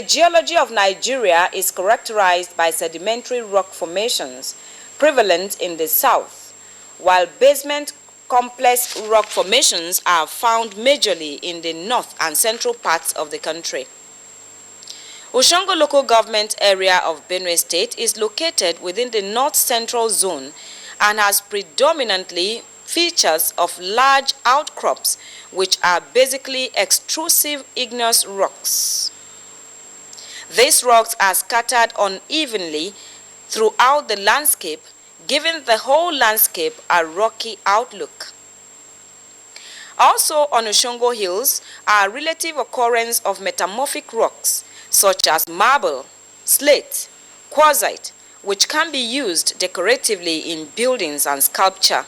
geology of Nigeria is characterized by sedimentary rock formations prevalent in the south, while basement complex rock formations are found majorly in the north and central parts of the country. Oshongo local government area of Benue State is located within the north central zone and has predominantly features of large outcrops which are basically extrusive igneous rocks. These rocks are scattered unevenly throughout the landscape, giving the whole landscape a rocky outlook. Also on Oshongo Hills are relative occurrence of metamorphic rocks such as marble, slate, quartzite, which can be used decoratively in buildings and sculpture.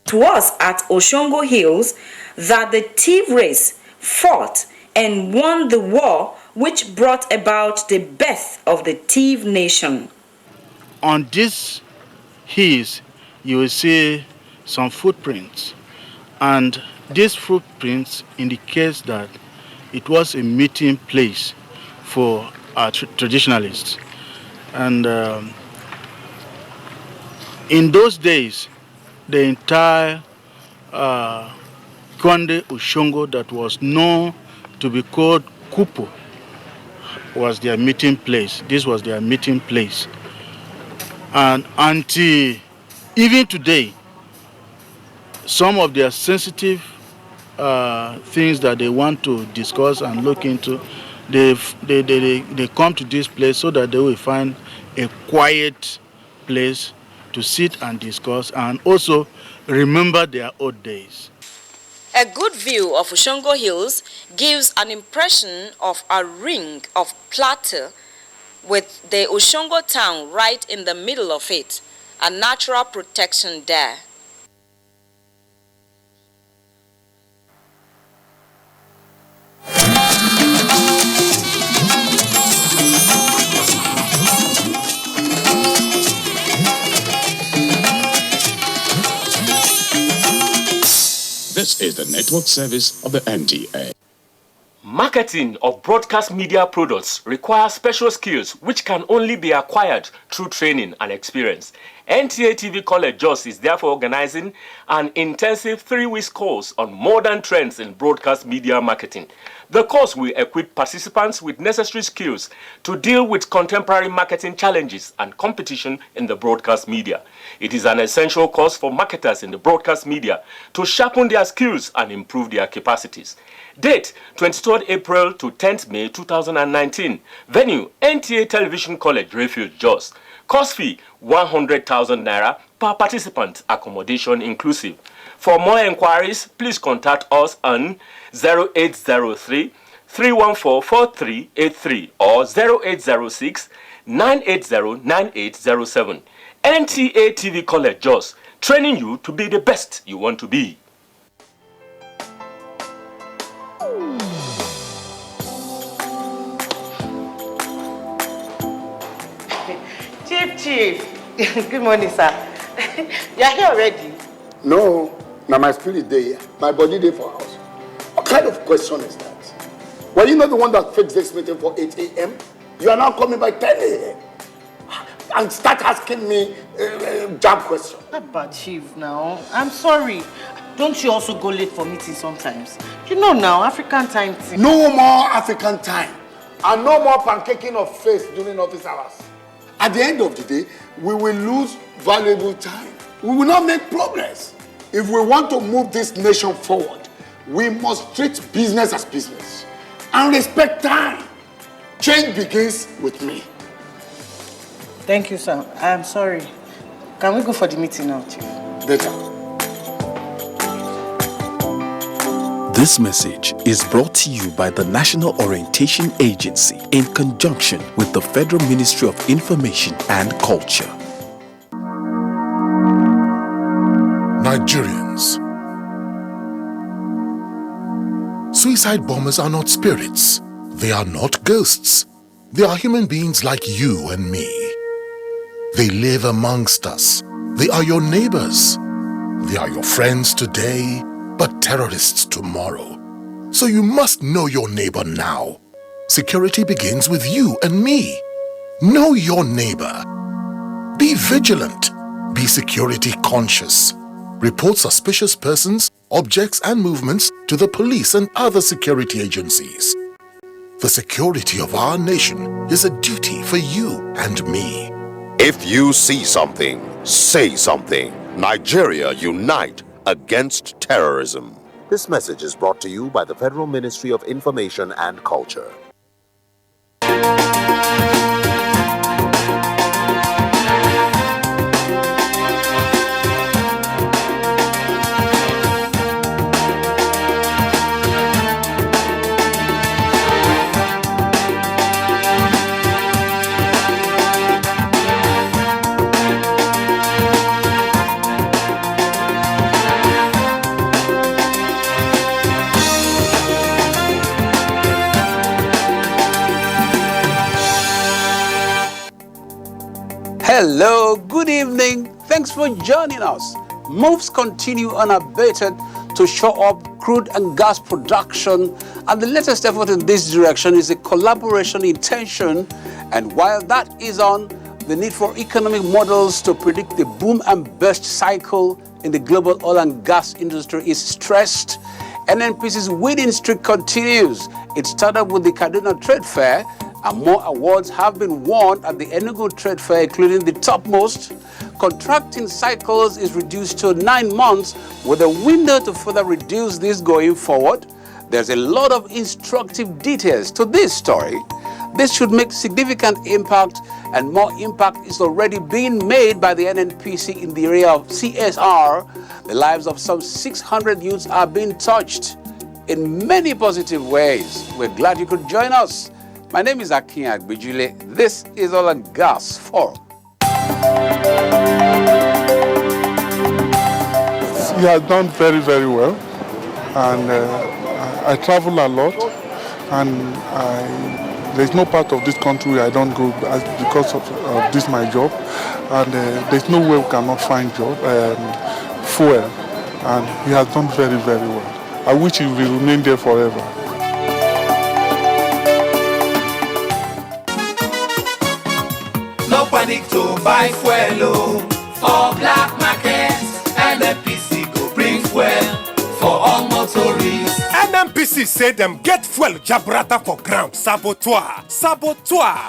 It was at Oshongo Hills that the Tiv race fought and won the war which brought about the birth of the Tiv nation. On these hills, you will see some footprints, and these footprints indicate that it was a meeting place for our traditionalists. And in those days, the entire Kwande Oshongo that was known to be called Kupo was their meeting place. This was their meeting place. And until even today, some of their sensitive things that they want to discuss and look into, they come to this place so that they will find a quiet place to sit and discuss and also remember their old days. A good view of Oshongo Hills gives an impression of a ring of plateau with the Oshongo town right in the middle of it, a natural protection there. This is the network service of the NTA. Marketing of broadcast media products requires special skills which can only be acquired through training and experience. NTA TV College Jos is therefore organizing an intensive 3-week course on modern trends in broadcast media marketing. The course will equip participants with necessary skills to deal with contemporary marketing challenges and competition in the broadcast media. It is an essential course for marketers in the broadcast media to sharpen their skills and improve their capacities. Date 23rd April to 10th May 2019. Venue NTA Television College Refuge Jos. Course fee 100,000 naira per participant, accommodation inclusive. For more inquiries, please contact us on 0803 314 4383 or 0806 980 9807. NTA TV College Jos, training you to be the best you want to be. Chief. Good morning, sir. You are here already? No, now my spirit day, my body day for house. What kind of question is that? Were you not the one that fixed this meeting for 8 a.m.? You are now coming by 10 a.m. and start asking me jab questions. But Chief, now, I'm sorry. Don't you also go late for meetings sometimes? You know now, African time. No more African time. And no more pancaking of face during office hours. At the end of the day, we will lose valuable time. We will not make progress. If we want to move this nation forward, we must treat business as business and respect time. Change begins with me. Thank you, sir. I'm sorry. Can we go for the meeting now, Chief? Better. This message is brought to you by the National Orientation Agency in conjunction with the Federal Ministry of Information and Culture. Nigerians. Suicide bombers are not spirits. They are not ghosts. They are human beings like you and me. They live amongst us. They are your neighbors. They are your friends today, but terrorists tomorrow. So you must know your neighbor now. Security begins with you and me. Know your neighbor. Be vigilant. Be security conscious. Report suspicious persons, objects, and movements to the police and other security agencies. The security of our nation is a duty for you and me. If you see something, say something. Nigeria, unite against terrorism. This message is brought to you by the Federal Ministry of Information and Culture. Hello, good evening. Thanks for joining us. Moves continue unabated to shore up crude and gas production, and the latest effort in this direction is a collaboration intention. And while that is on, the need for economic models to predict the boom and bust cycle in the global oil and gas industry is stressed. NNPC's winning streak continues. It started with the Kaduna Trade Fair, and more awards have been won at the Enugu Trade Fair, including the topmost. Contracting cycles is reduced to 9 months, with a window to further reduce this going forward. There's a lot of instructive details to this story. This should make significant impact, and more impact is already being made by the NNPC in the area of CSR. The lives of some 600 youths are being touched in many positive ways. We're glad you could join us. My name is Akin Agbijule. This is Oil and Gas Forum. He has done very, very well, and I travel a lot, and there's no part of this country I don't go because of this my job, and there's no way we cannot find fuel, and he has done very, very well. I wish he will remain there forever. No panic to buy fuel for black market. NNPC go bring fuel for all motorists. NNPC say them get fuel jabrata for ground. Saboteur.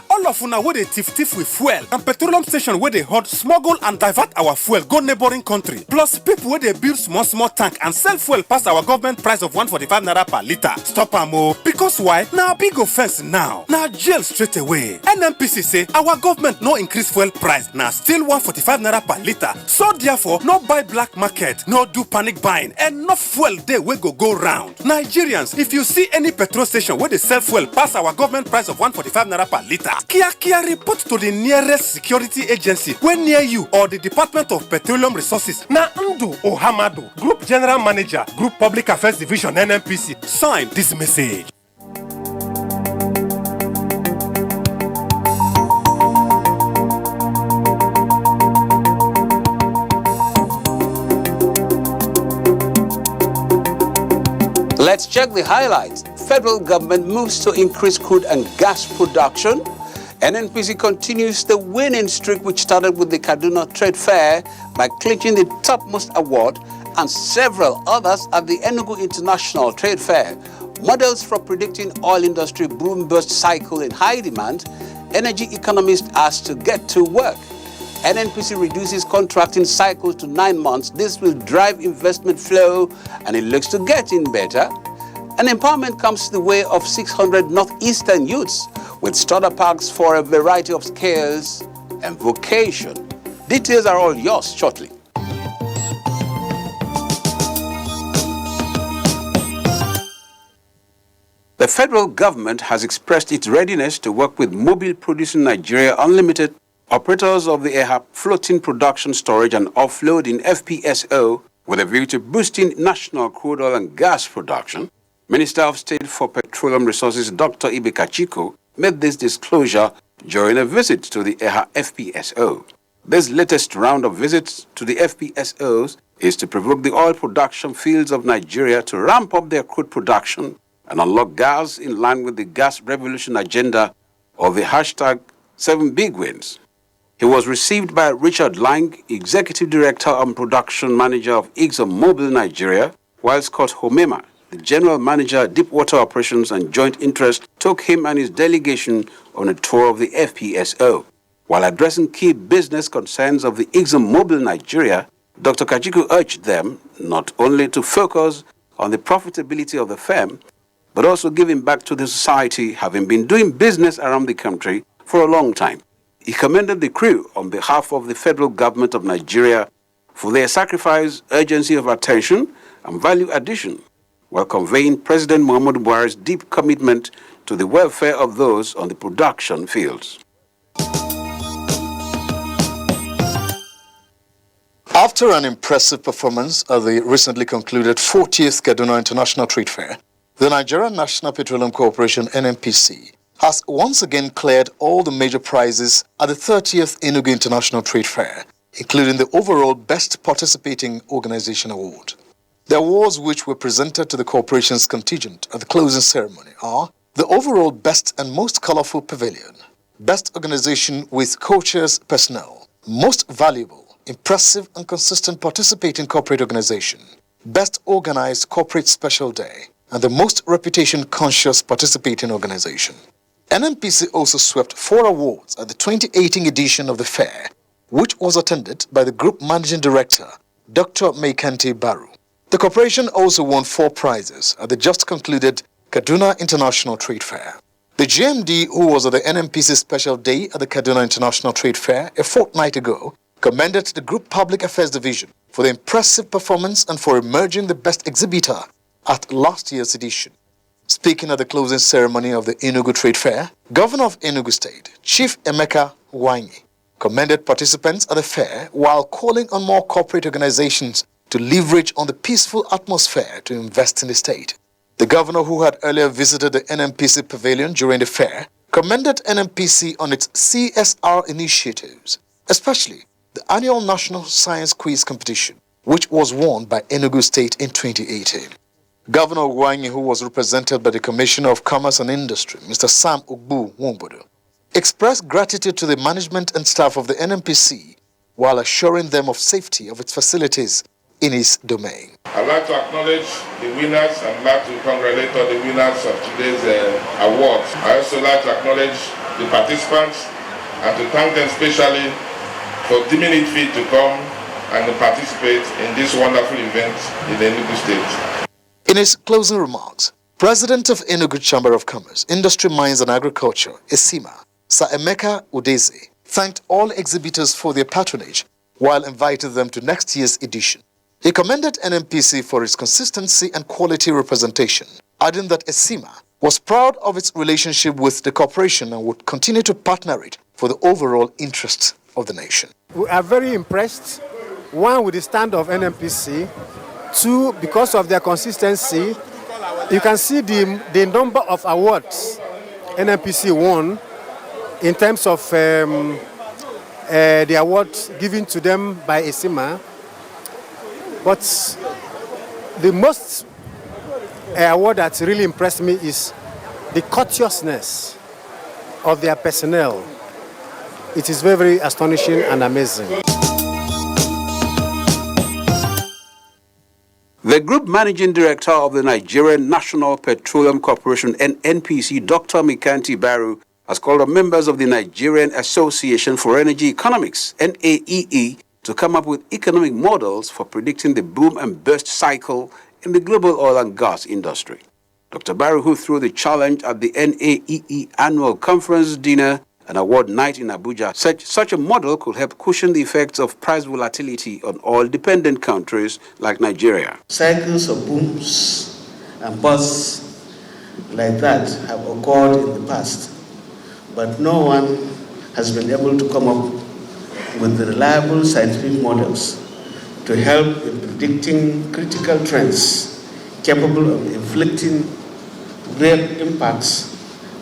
All of una wey dey tiff with fuel, and petroleum station where they hot smuggle and divert our fuel go neighboring country. Plus people where they build small tank and sell fuel past our government price of 145 naira per liter. Stop am o. Because why? Now big offense now. Now jail straight away. NNPC say our government no increase fuel price. Now still 145 naira per liter. So therefore, no buy black market, no do panic buying. Enough fuel there we go round. Nigerians, if you see any petrol station where they sell fuel past our government price of 145 naira per liter, kia report to the nearest security agency when near you or the Department of Petroleum Resources. Na Ndu Ohamado, Group General Manager, Group Public Affairs Division, NNPC, sign this message. Let's check the highlights. Federal government moves to increase crude and gas production. NNPC continues the winning streak which started with the Kaduna Trade Fair by clinching the topmost award and several others at the Enugu International Trade Fair. Models for predicting oil industry boom-bust cycle in high demand, energy economists asked to get to work. NNPC reduces contracting cycles to 9 months. This will drive investment flow, and it looks to getting better. And empowerment comes the way of 600 northeastern youths with starter packs for a variety of skills and vocation. Details are all yours shortly. The federal government has expressed its readiness to work with Mobile Producing Nigeria Unlimited, operators of the EHAP floating production, storage and offloading FPSO, with a view to boosting national crude oil and gas production. Minister of State for Petroleum Resources Dr. Ibe Kachiko made this disclosure during a visit to the EHA FPSO. This latest round of visits to the FPSOs is to provoke the oil production fields of Nigeria to ramp up their crude production and unlock gas in line with the gas revolution agenda of the hashtag 7 Big Wins. He was received by Richard Lang, Executive Director and Production Manager of ExxonMobil Nigeria, while Scott Homema, the General Manager, Deepwater Operations and Joint Interest, took him and his delegation on a tour of the FPSO. While addressing key business concerns of the ExxonMobil Nigeria, Dr. Kajiku urged them not only to focus on the profitability of the firm, but also giving back to the society, having been doing business around the country for a long time. He commended the crew on behalf of the federal government of Nigeria for their sacrifice, urgency of attention, and value addition, while conveying President Muhammadu Buhari's deep commitment to the welfare of those on the production fields. After an impressive performance at the recently concluded 40th Kaduna International Trade Fair, the Nigerian National Petroleum Corporation (NNPC) has once again cleared all the major prizes at the 30th Enugu International Trade Fair, including the overall Best Participating Organization Award. The awards which were presented to the corporation's contingent at the closing ceremony are the overall Best and Most Colorful Pavilion, Best Organization with Coaches Personnel, Most Valuable, Impressive and Consistent Participating Corporate Organization, Best Organized Corporate Special Day, and the Most Reputation-Conscious Participating Organization. NNPC also swept 4 awards at the 2018 edition of the fair, which was attended by the Group Managing Director, Dr. Meikanti Baru. The corporation also won 4 prizes at the just concluded Kaduna International Trade Fair. The GMD, who was at the NNPC Special Day at the Kaduna International Trade Fair a fortnight ago, commended the Group Public Affairs Division for the impressive performance and for emerging the best exhibitor at last year's edition. Speaking at the closing ceremony of the Enugu Trade Fair, Governor of Enugu State, Chief Emeka Wanyi, commended participants at the fair while calling on more corporate organizations to leverage on the peaceful atmosphere to invest in the state. The governor, who had earlier visited the NNPC pavilion during the fair, commended NNPC on its CSR initiatives, especially the annual National Science Quiz Competition, which was won by Enugu State in 2018. Governor Wanyi, who was represented by the Commissioner of Commerce and Industry, Mr. Sam Ogbu Nwombodo, expressed gratitude to the management and staff of the NNPC while assuring them of safety of its facilities in his domain. I'd like to acknowledge the winners and like to congratulate all the winners of today's awards. I also like to acknowledge the participants and to thank them specially for deeming it fit to come and participate in this wonderful event in the Enugu State. In his closing remarks, President of Enugu Chamber of Commerce, Industry, Mines and Agriculture, ESIMA, Sir Emeka Udeze, thanked all exhibitors for their patronage while inviting them to next year's edition. He commended NNPC for its consistency and quality representation, adding that ESIMA was proud of its relationship with the corporation and would continue to partner it for the overall interests of the nation. We are very impressed, 1, with the stand of NNPC, 2, because of their consistency. You can see the number of awards NNPC won in terms of the awards given to them by ESIMA. But the most award that really impressed me is the courteousness of their personnel. It is very, very astonishing and amazing. The Group Managing Director of the Nigerian National Petroleum Corporation (NNPC), Dr. Meikanti Baru, has called on members of the Nigerian Association for Energy Economics (NAEE) to come up with economic models for predicting the boom and bust cycle in the global oil and gas industry. Dr. Baru, who threw the challenge at the NAEE annual conference dinner and award night in Abuja, said such a model could help cushion the effects of price volatility on oil-dependent countries like Nigeria. Cycles of booms and busts like that have occurred in the past, but no one has been able to come up with the reliable scientific models to help in predicting critical trends capable of inflicting real impacts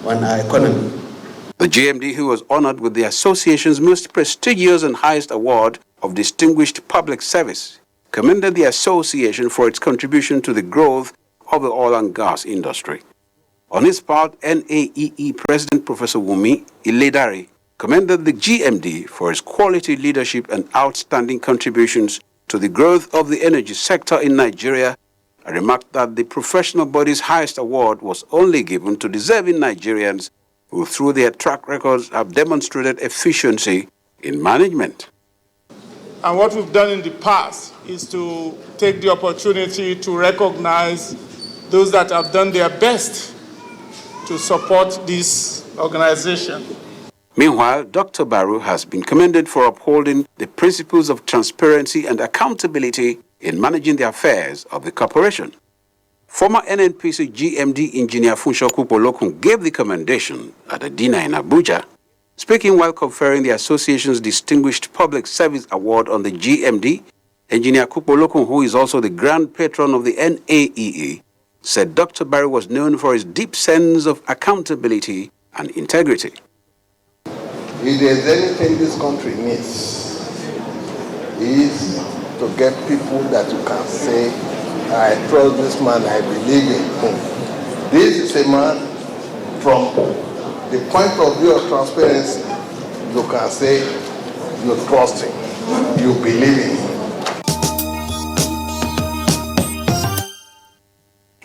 on our economy. The GMD, who was honored with the association's most prestigious and highest award of Distinguished Public Service, commended the association for its contribution to the growth of the oil and gas industry. On his part, NAEE President Professor Wumi Iledare commended the GMD for his quality leadership and outstanding contributions to the growth of the energy sector in Nigeria, and remarked that the professional body's highest award was only given to deserving Nigerians who, through their track records, have demonstrated efficiency in management. And what we've done in the past is to take the opportunity to recognize those that have done their best to support this organization. Meanwhile, Dr. Barrow has been commended for upholding the principles of transparency and accountability in managing the affairs of the corporation. Former NNPC GMD engineer Funsho Kupolokun gave the commendation at a dinner in Abuja. Speaking while conferring the association's Distinguished Public Service Award on the GMD, Engineer Kupolokun, who is also the Grand Patron of the NAEE, said Dr. Barrow was known for his deep sense of accountability and integrity. If there's anything this country needs, is to get people that you can say, I trust this man, I believe in him. This is a man from the point of view of transparency, you can say you trust him, you believe in him.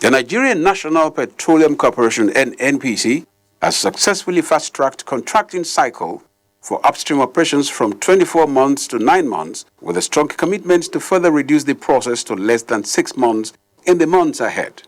The Nigerian National Petroleum Corporation, NNPC, has successfully fast-tracked contracting cycle for upstream operations from 24 months to 9 months, with a strong commitment to further reduce the process to less than 6 months in the months ahead.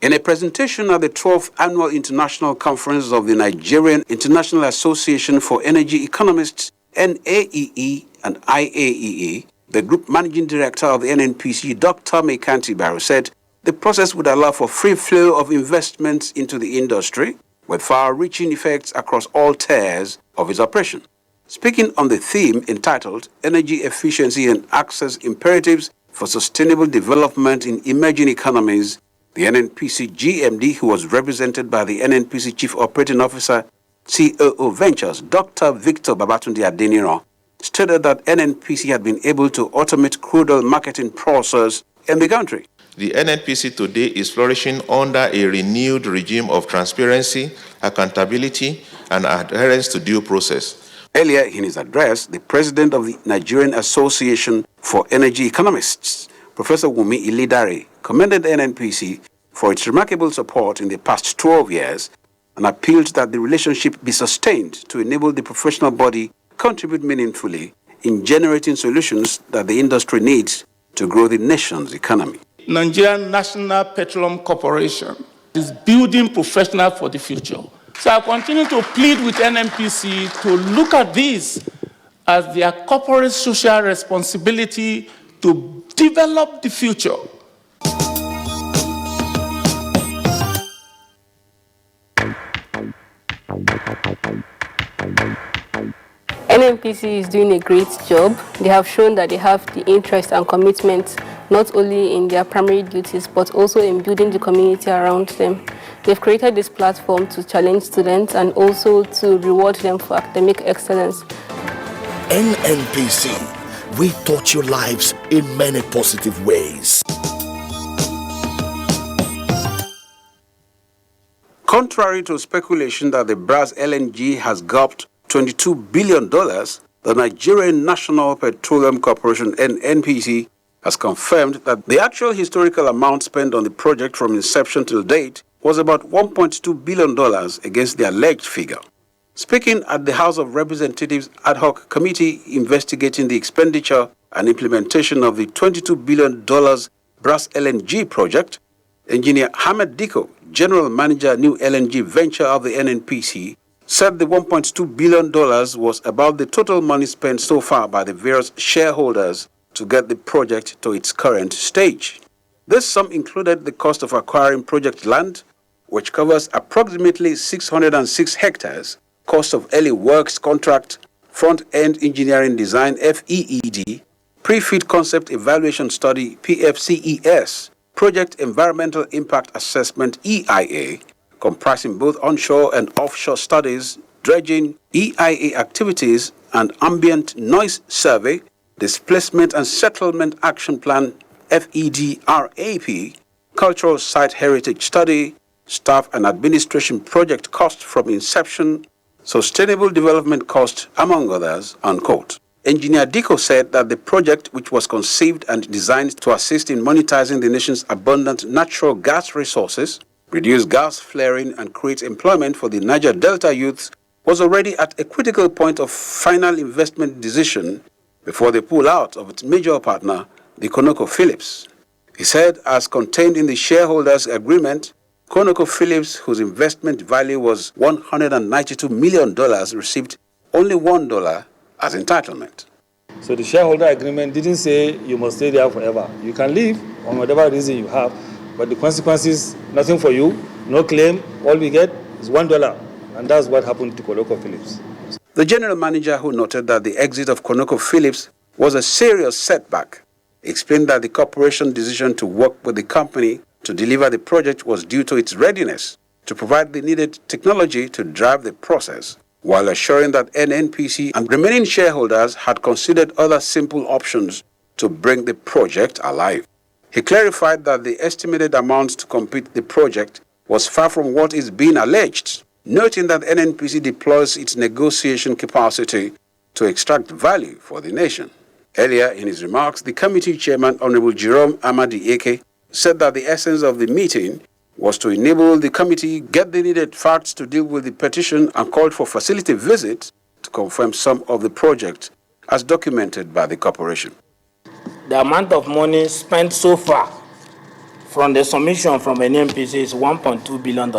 In a presentation at the 12th Annual International Conference of the Nigerian International Association for Energy Economists, NAEE and IAEE, the Group Managing Director of the NNPC, Dr. Mekanti Barrow, said the process would allow for free flow of investments into the industry, with far-reaching effects across all tiers of its operation. Speaking on the theme entitled Energy Efficiency and Access Imperatives for Sustainable Development in Emerging Economies, the NNPC GMD, who was represented by the NNPC Chief Operating Officer, COO Ventures, Dr. Victor Babatunde Adeniro, stated that NNPC had been able to automate crude oil marketing process in the country. The NNPC today is flourishing under a renewed regime of transparency, accountability, and adherence to due process. Earlier in his address, the president of the Nigerian Association for Energy Economists, Professor Wumi Iledare, commended NNPC for its remarkable support in the past 12 years and appealed that the relationship be sustained to enable the professional body contribute meaningfully in generating solutions that the industry needs to grow the nation's economy. Nigerian National Petroleum Corporation is building professionals for the future. So I continue to plead with NNPC to look at this as their corporate social responsibility to develop the future. NNPC is doing a great job. They have shown that they have the interest and commitment not only in their primary duties but also in building the community around them. They've created this platform to challenge students and also to reward them for academic excellence. NNPC, we touch your lives in many positive ways. Contrary to speculation that the Brass LNG has gulped $22 billion, the Nigerian National Petroleum Corporation, NNPC, has confirmed that the actual historical amount spent on the project from inception till date was about $1.2 billion against the alleged figure. Speaking at the House of Representatives Ad Hoc Committee investigating the expenditure and implementation of the $22 billion Brass LNG project, Engineer Ahmed Diko, General Manager, New LNG Venture of the NNPC, said the $1.2 billion was about the total money spent so far by the various shareholders to get the project to its current stage. This sum included the cost of acquiring project land, which covers approximately 606 hectares, cost of early works contract, front-end engineering design FEED, pre-FEED concept evaluation study PFCES, project environmental impact assessment EIA, comprising both onshore and offshore studies, dredging, EIA activities, and ambient noise survey, displacement and settlement action plan FEDRAP, cultural site heritage study, staff and administration project cost from inception, sustainable development cost, among others, unquote. Engineer Diko said that the project, which was conceived and designed to assist in monetizing the nation's abundant natural gas resources, reduce gas flaring and create employment for the Niger Delta youths, was already at a critical point of final investment decision before the pull-out of its major partner, the ConocoPhillips. He said, as contained in the shareholders' agreement, ConocoPhillips, whose investment value was $192 million, received only $1 as entitlement. So the shareholder agreement didn't say you must stay there forever. You can leave on whatever reason you have, but the consequences, nothing for you, no claim, all we get is $1. And that's what happened to ConocoPhillips. The general manager, who noted that the exit of ConocoPhillips was a serious setback, explained that the corporation's decision to work with the company to deliver the project was due to its readiness to provide the needed technology to drive the process, while assuring that NNPC and remaining shareholders had considered other simple options to bring the project alive. He clarified that the estimated amount to complete the project was far from what is being alleged, noting that NNPC deploys its negotiation capacity to extract value for the nation. Earlier in his remarks, the committee chairman, Honorable Jerome Amadi Eke, said that the essence of the meeting was to enable the committee get the needed facts to deal with the petition and called for facility visits to confirm some of the project as documented by the corporation. The amount of money spent so far from the submission from NNPC is $1.2 billion.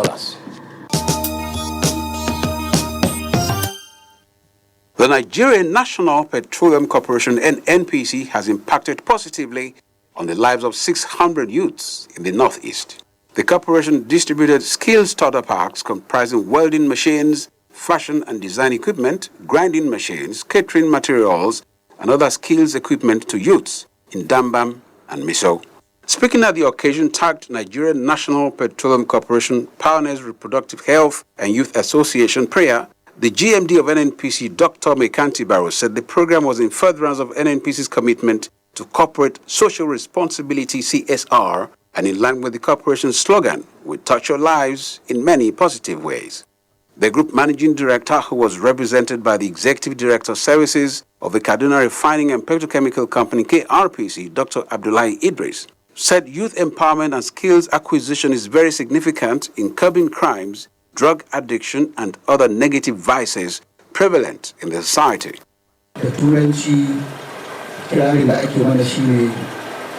The Nigerian National Petroleum Corporation, NNPC, has impacted positively on the lives of 600 youths in the Northeast. The corporation distributed skilled starter packs comprising welding machines, fashion and design equipment, grinding machines, catering materials, and other skills equipment to youths in Dambam and Miso. Speaking at the occasion tagged Nigerian National Petroleum Corporation Pioneers Reproductive Health and Youth Association Prayer, the GMD of NNPC, Dr. Mekanti Barrow, said the program was in furtherance of NNPC's commitment to corporate social responsibility, CSR, and in line with the corporation's slogan, "We touch your lives in many positive ways." The group managing director, who was represented by the executive director of services of the Kaduna Refining and Petrochemical Company, KRPC, Dr. Abdullahi Idris, said youth empowerment and skills acquisition is very significant in curbing crimes, drug addiction, and other negative vices prevalent in the society. Da turanci kirarin da ake mana shine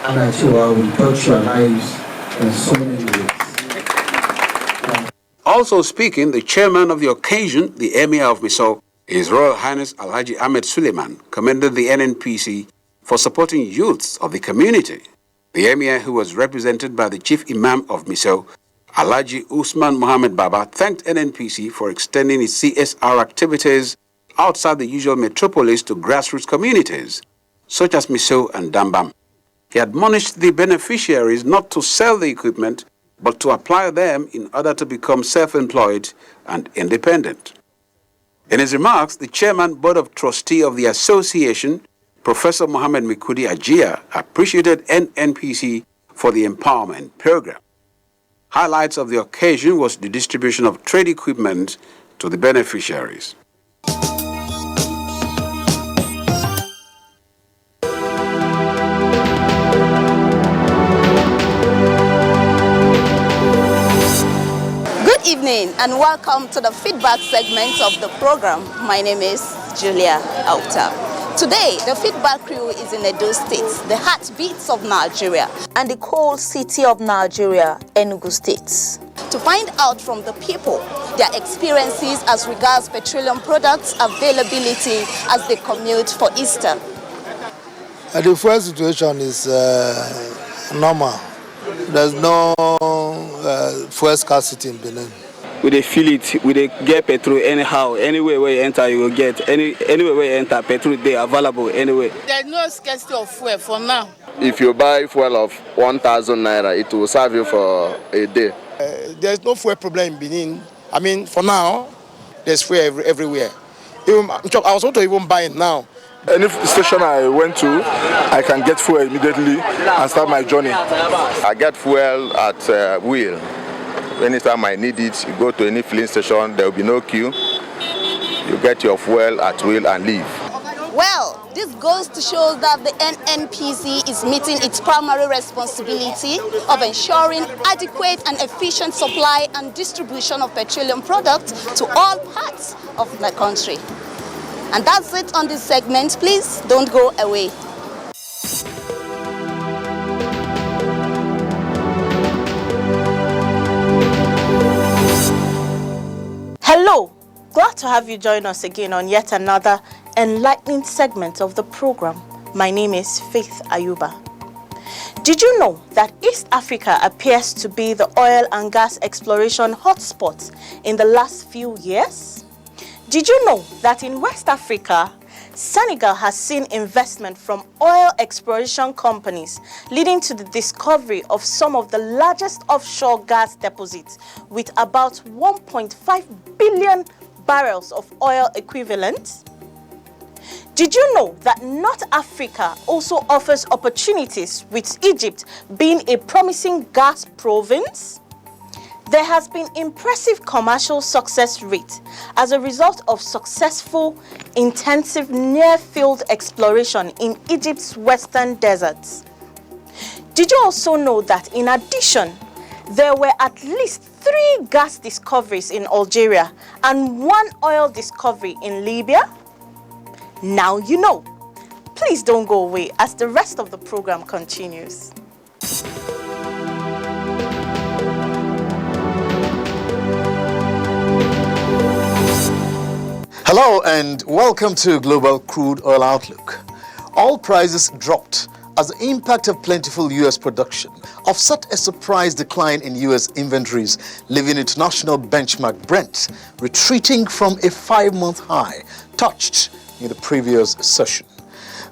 ana cewa we touch your lives in so many ways. Also speaking, the chairman of the occasion, the Emir of Misau, His Royal Highness Alhaji Ahmed Suleiman, commended the NNPC for supporting youths of the community. The Emir, who was represented by the Chief Imam of Misau, Alhaji Usman Mohammed Baba, thanked NNPC for extending its CSR activities outside the usual metropolis to grassroots communities, such as Misau and Dambam. He admonished the beneficiaries not to sell the equipment, but to apply them in order to become self-employed and independent. In his remarks, the chairman, board of trustee of the association, Professor Mohammed Mikudi Ajia, appreciated NNPC for the empowerment program. Highlights of the occasion was the distribution of trade equipment to the beneficiaries. Good evening and welcome to the feedback segment of the program. My name is Julia Auta. Today, the feedback crew is in Edo State, the heartbeats of Nigeria, and the coal city of Nigeria, Enugu State, to find out from the people their experiences as regards petroleum products availability as they commute for Easter. The fuel situation is normal. There's no fuel scarcity in Benin. We dey feel it, we dey get petrol anyhow. Anywhere where you enter, you will get. Anywhere where you enter, petrol they available anyway. There's no scarcity of fuel for now. If you buy fuel of 1,000 naira, it will serve you for a day. There's no fuel problem in Benin. I mean, for now, there's fuel everywhere. Even, I was going to even buy it now. Any station I went to, I can get fuel immediately and start my journey. I get fuel at wheel. Anytime I need it, you go to any filling station, there will be no queue. You get your fuel at will and leave. Well, this goes to show that the NNPC is meeting its primary responsibility of ensuring adequate and efficient supply and distribution of petroleum products to all parts of the country. And that's it on this segment. Please don't go away. Hello, glad to have you join us again on yet another enlightening segment of the program. My name is Faith Ayuba. Did you know that East Africa appears to be the oil and gas exploration hotspot in the last few years? Did you know that in West Africa, Senegal has seen investment from oil exploration companies leading to the discovery of some of the largest offshore gas deposits with about 1.5 billion barrels of oil equivalent? Did you know that North Africa also offers opportunities, with Egypt being a promising gas province? There has been impressive commercial success rate as a result of successful, intensive near-field exploration in Egypt's western deserts. Did you also know that in addition, there were at least 3 gas discoveries in Algeria and 1 oil discovery in Libya? Now you know. Please don't go away as the rest of the program continues. Hello and welcome to Global Crude Oil Outlook. Oil prices dropped as the impact of plentiful U.S. production offset a surprise decline in U.S. inventories, leaving international benchmark Brent retreating from a 5-month high touched in the previous session.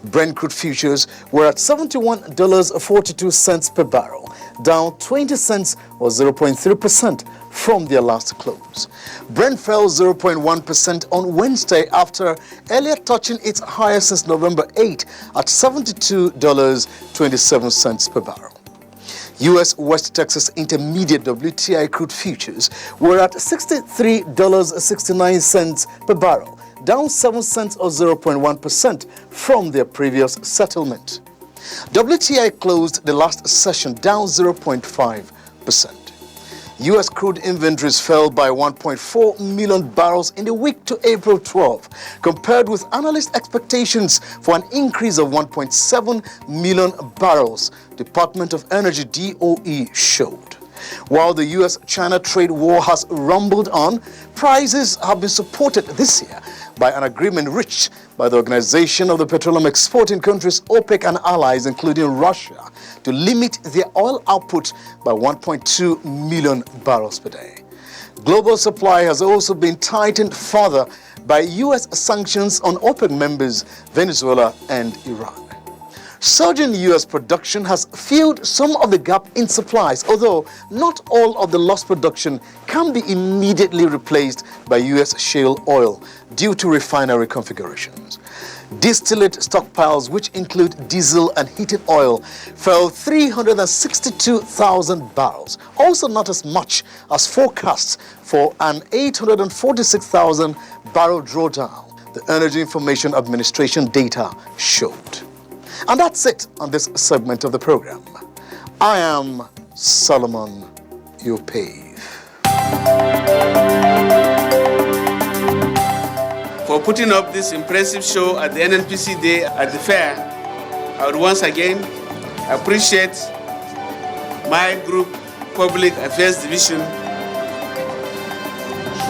Brent crude futures were at $71.42 per barrel, down 20 cents or 0.3% from their last close. Brent fell 0.1% on Wednesday after earlier touching its highest since November 8 at $72.27 per barrel. U.S. West Texas Intermediate WTI crude futures were at $63.69 per barrel, down 7 cents or 0.1% from their previous settlement. WTI closed the last session down 0.5%. U.S. crude inventories fell by 1.4 million barrels in the week to April 12, compared with analyst expectations for an increase of 1.7 million barrels, Department of Energy DOE showed. While the U.S.-China trade war has rumbled on, prices have been supported this year by an agreement reached by the Organization of the Petroleum Exporting Countries, OPEC, and allies, including Russia, to limit their oil output by 1.2 million barrels per day. Global supply has also been tightened further by U.S. sanctions on OPEC members Venezuela and Iran. Surging U.S. production has filled some of the gap in supplies, although not all of the lost production can be immediately replaced by U.S. shale oil due to refinery configurations. Distillate stockpiles, which include diesel and heated oil, fell 362,000 barrels, also not as much as forecasts for an 846,000 barrel drawdown, the Energy Information Administration data showed. And that's it on this segment of the program. I am Solomon Yopave. For putting up this impressive show at the NNPC Day at the fair, I would once again appreciate my group, Public Affairs Division,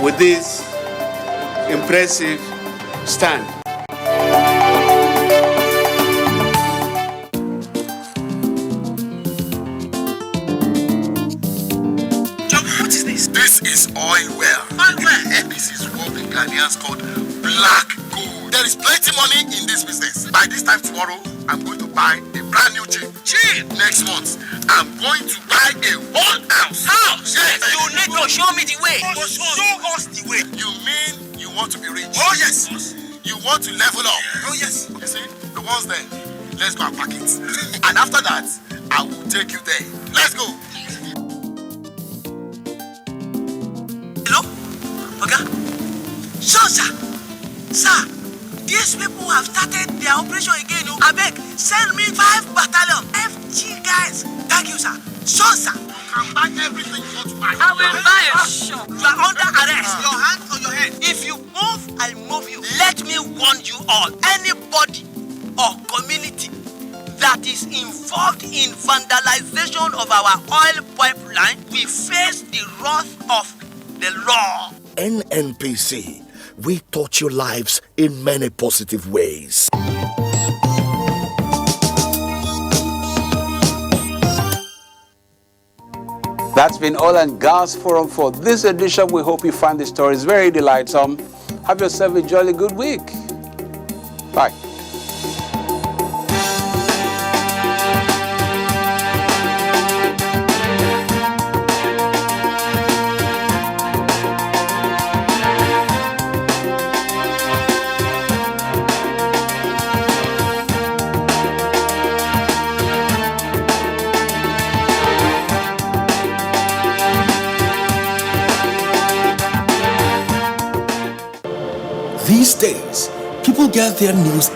with this impressive stand. This is oil well. This is what the Ghanaians called black gold. There is plenty money in this business. By this time tomorrow, I'm going to buy a brand new jeep. Next month, I'm going to buy a whole house. House? Yes. You need to show me the way. Show us the way. You mean you want to be rich? Oh yes. You want to level up? Oh yes. You see, the ones there. Let's go and pack it. And after that, I will take you there. Let's go. So, sir, these people have started their operation again. Abeg, send me 5 battalion, FG guys. Thank you, sir. So, sir, you can buy everything you want to buy. I will buy a shop. You are under arrest. Your hand on your head. If you move, I'll move you. Let me warn you all. Anybody or community that is involved in vandalization of our oil pipeline will face the wrath of the law. NNPC, we touch your lives in many positive ways. That's been Oil and Gas Forum for this edition. We hope you find the stories very delightsome. Have yourself a jolly good week. Bye. These days, people get their news